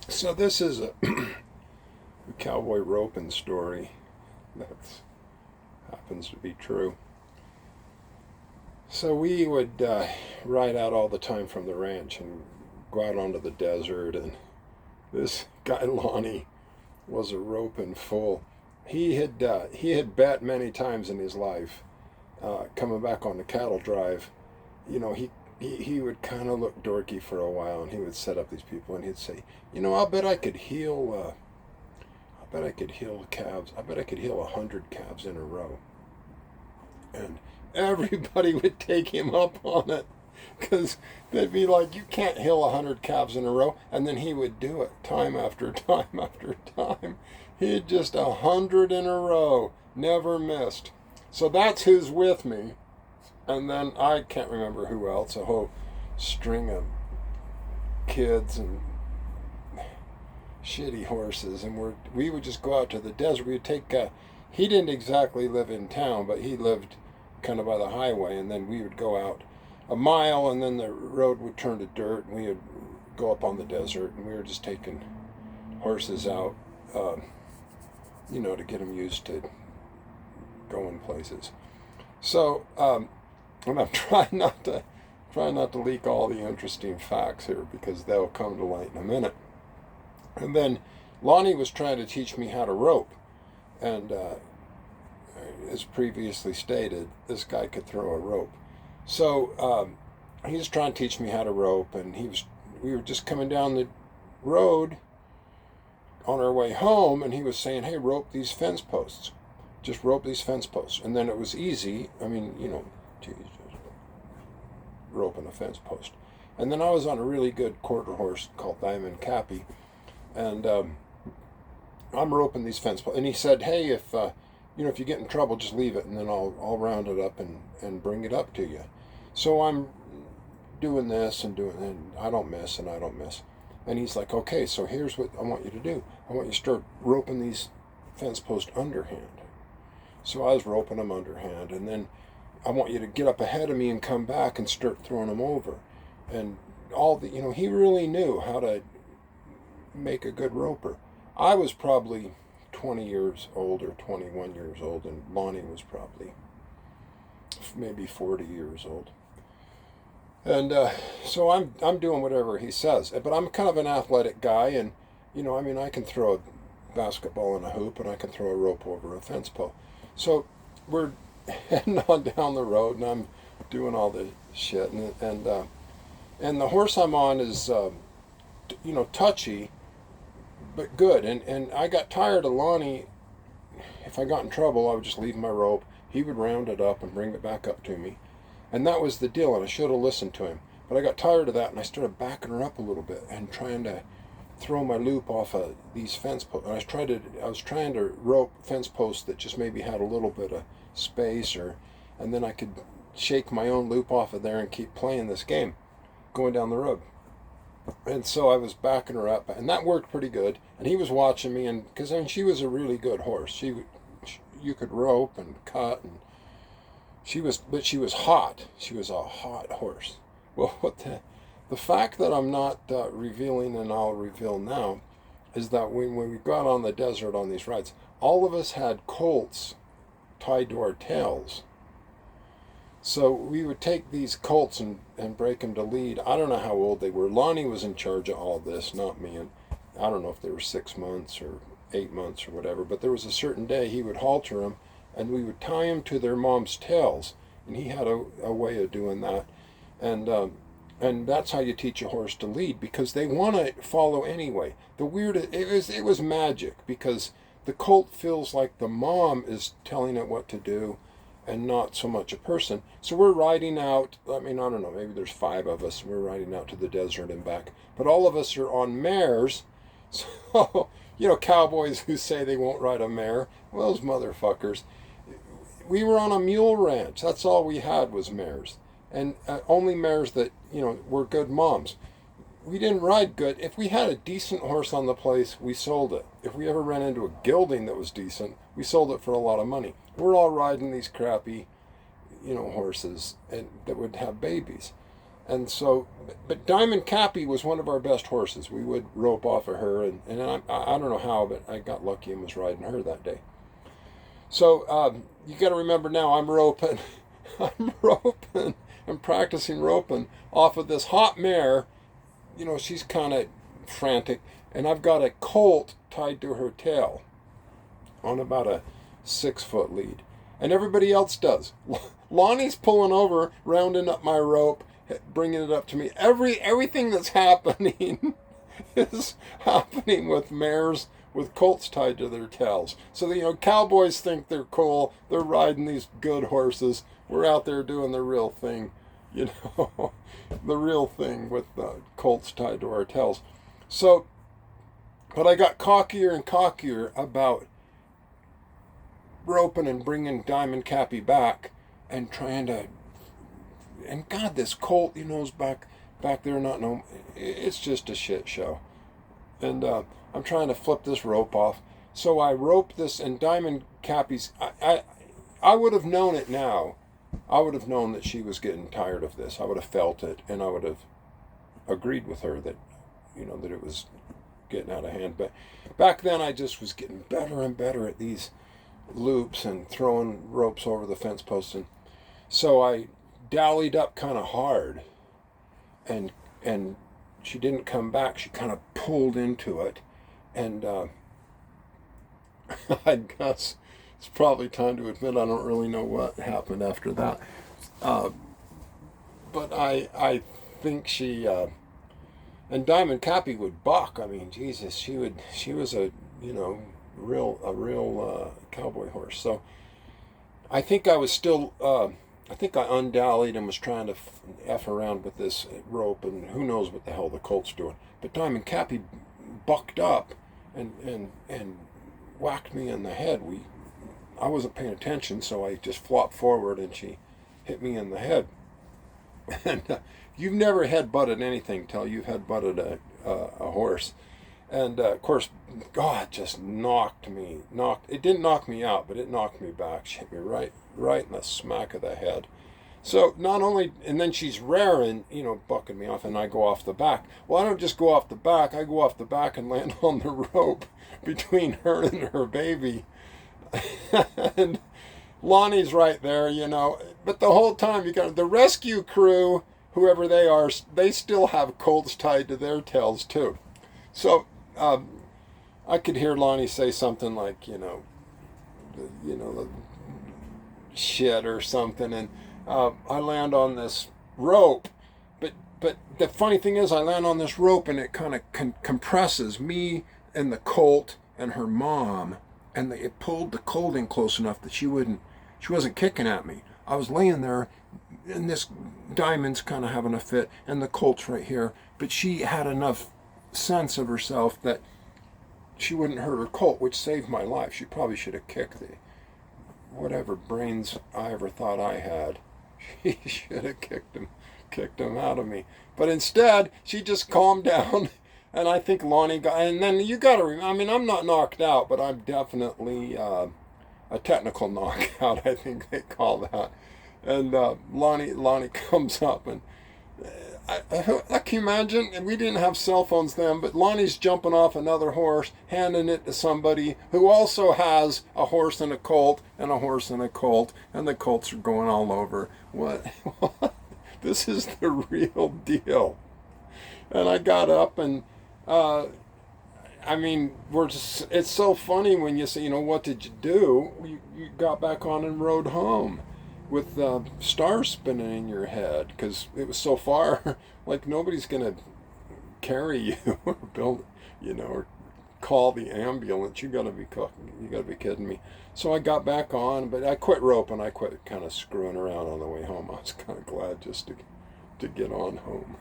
So this is a cowboy roping story that happens to be true. So we would ride out all the time from the ranch and go out onto the desert, and this guy Lonnie was a roping fool. He had bet many times in his life, coming back on the cattle drive. He would kind of look dorky for a while, and he would set up these people, and he'd say, I'll bet I could heal. I bet I could heal calves. I bet I could heal 100 calves in a row. And everybody would take him up on it, because they'd be like, you can't heal 100 calves in a row. And then he would do it time after time after time. He'd just 100 in a row, never missed. So that's who's with me. And then I can't remember who else, a whole string of kids and shitty horses. And we would just go out to the desert. We would take, he didn't exactly live in town, but he lived kind of by the highway. And then we would go out a mile, and then the road would turn to dirt, and we would go up on the desert. And we were just taking horses out, to get them used to going places. So, and I'm trying not to leak all the interesting facts here, because they'll come to light in a minute. And then Lonnie was trying to teach me how to rope, and as previously stated, this guy could throw a rope. So he was trying to teach me how to rope, and we were just coming down the road on our way home, and he was saying, "Hey, rope these fence posts. Just rope these fence posts." And then it was easy. I mean, geez, just roping a fence post. And then I was on a really good quarter horse called Diamond Cappy, and I'm roping these fence posts. And he said, "Hey, if you get in trouble, just leave it, and then I'll round it up and bring it up to you." So I'm doing this and I don't miss and I don't miss. And he's like, "Okay, so here's what I want you to do. I want you to start roping these fence posts underhand." So I was roping them underhand, and then I want you to get up ahead of me and come back and start throwing them over. And he really knew how to make a good roper. I was probably 20 years old or 21 years old, and Lonnie was probably maybe 40 years old. And so I'm doing whatever he says. But I'm kind of an athletic guy, and I can throw a basketball in a hoop, and I can throw a rope over a fence pole. So we're heading on down the road, and I'm doing all this shit, and the horse I'm on is touchy but good. And I got tired of Lonnie. If I got in trouble, I would just leave my rope. He would round it up and bring it back up to me. And that was the deal, and I should have listened to him. But I got tired of that, and I started backing her up a little bit and trying to throw my loop off of these fence posts. And I was trying to rope fence posts that just maybe had a little bit of space, and then I could shake my own loop off of there and keep playing this game, going down the road. And so I was backing her up, and that worked pretty good. And he was watching me, and because she was a really good horse. You could rope and cut, and she was hot. She was a hot horse. Well, the fact that I'm not revealing, and I'll reveal now, is that when we got on the desert on these rides, all of us had colts tied to our tails. So we would take these colts and break them to lead. I don't know how old they were. Lonnie was in charge of all this, not me. And I don't know if they were 6 months or 8 months or whatever. But there was a certain day he would halter them, and we would tie them to their mom's tails. And he had a way of doing that. And that's how you teach a horse to lead, because they want to follow anyway. It was magic, because the colt feels like the mom is telling it what to do, and not so much a person. So we're riding out, I don't know, maybe there's 5 of us, we're riding out to the desert and back. But all of us are on mares. So, cowboys who say they won't ride a mare, well, those motherfuckers. We were on a mule ranch. That's all we had was mares. And only mares that, were good moms. We didn't ride good. If we had a decent horse on the place, we sold it. If we ever ran into a gelding that was decent, we sold it for a lot of money. We're all riding these crappy, horses and that would have babies. And so, but Diamond Cappy was one of our best horses. We would rope off of her, and I don't know how, but I got lucky and was riding her that day. So you got to remember now, I'm roping, I'm roping, I'm practicing roping off of this hot mare. You know, she's kind of frantic, and I've got a colt tied to her tail on about a 6-foot lead, and everybody else does. Lonnie's pulling over, rounding up my rope, bringing it up to me. Everything that's happening is happening with mares with colts tied to their tails. So you know, cowboys think they're cool. They're riding these good horses. We're out there doing the real thing, you know, the real thing with colts tied to our tails. So, but I got cockier and cockier about roping and bringing Diamond Cappy back and trying to, and God, this colt, you know, is back there, not no, it's just a shit show. And I'm trying to flip this rope off. So I rope this, and Diamond Cappy's, I would have known it now. I would have known that she was getting tired of this. I would have felt it, and I would have agreed with her that, you know, that it was getting out of hand. But back then I just was getting better and better at these loops and throwing ropes over the fence posts. And so I dallied up kind of hard, and she didn't come back. She kind of pulled into it, and I guess it's probably time to admit I don't really know what happened after that. But I think she and Diamond Cappy would buck. I mean, Jesus, she was a, you know, real cowboy horse. So I think I was still. I think I undallied and was trying to F around with this rope, and who knows what the hell the colt's doing. But Diamond Cappy bucked up and whacked me in the head. I wasn't paying attention, so I just flopped forward, and she hit me in the head. And you've never head-butted anything till you've head-butted a horse. And of course, God just knocked me. It didn't knock me out, but it knocked me back. She hit me right in the smack of the head. So not only, and then she's raring, you know, bucking me off, and I go off the back. Well, I don't just go off the back. I go off the back and land on the rope between her and her baby. And Lonnie's right there, you know. But the whole time, you got the rescue crew, whoever they are, they still have colts tied to their tails too. So I could hear Lonnie say something like, you know, shit or something, and I land on this rope. But the funny thing is, I land on this rope, and it kind of compresses me and the colt and her mom, and it pulled the colt in close enough that she wasn't kicking at me. I was laying there, and this Diamond's kind of having a fit, and the colt's right here, but she had enough sense of herself that she wouldn't hurt her colt, which saved my life. She probably should have kicked whatever brains I ever thought I had. She should have kicked him out of me. But instead, she just calmed down, and I think Lonnie got. And then you got to remember, I mean, I'm not knocked out, but I'm definitely a technical knockout, I think they call that. And Lonnie comes up, and I can imagine, and we didn't have cell phones then, but Lonnie's jumping off another horse, handing it to somebody who also has a horse and a colt, and a horse and a colt, and the colts are going all over. What? This is the real deal. And I got up, and I mean, it's so funny when you say, you know, what did you do? You got back on and rode home with stars spinning in your head, because it was so far. Like, nobody's gonna carry you or build, you know, or call the ambulance. You gotta be kidding me. So I got back on, but I quit roping. I quit kind of screwing around on the way home. I was kind of glad just to get on home.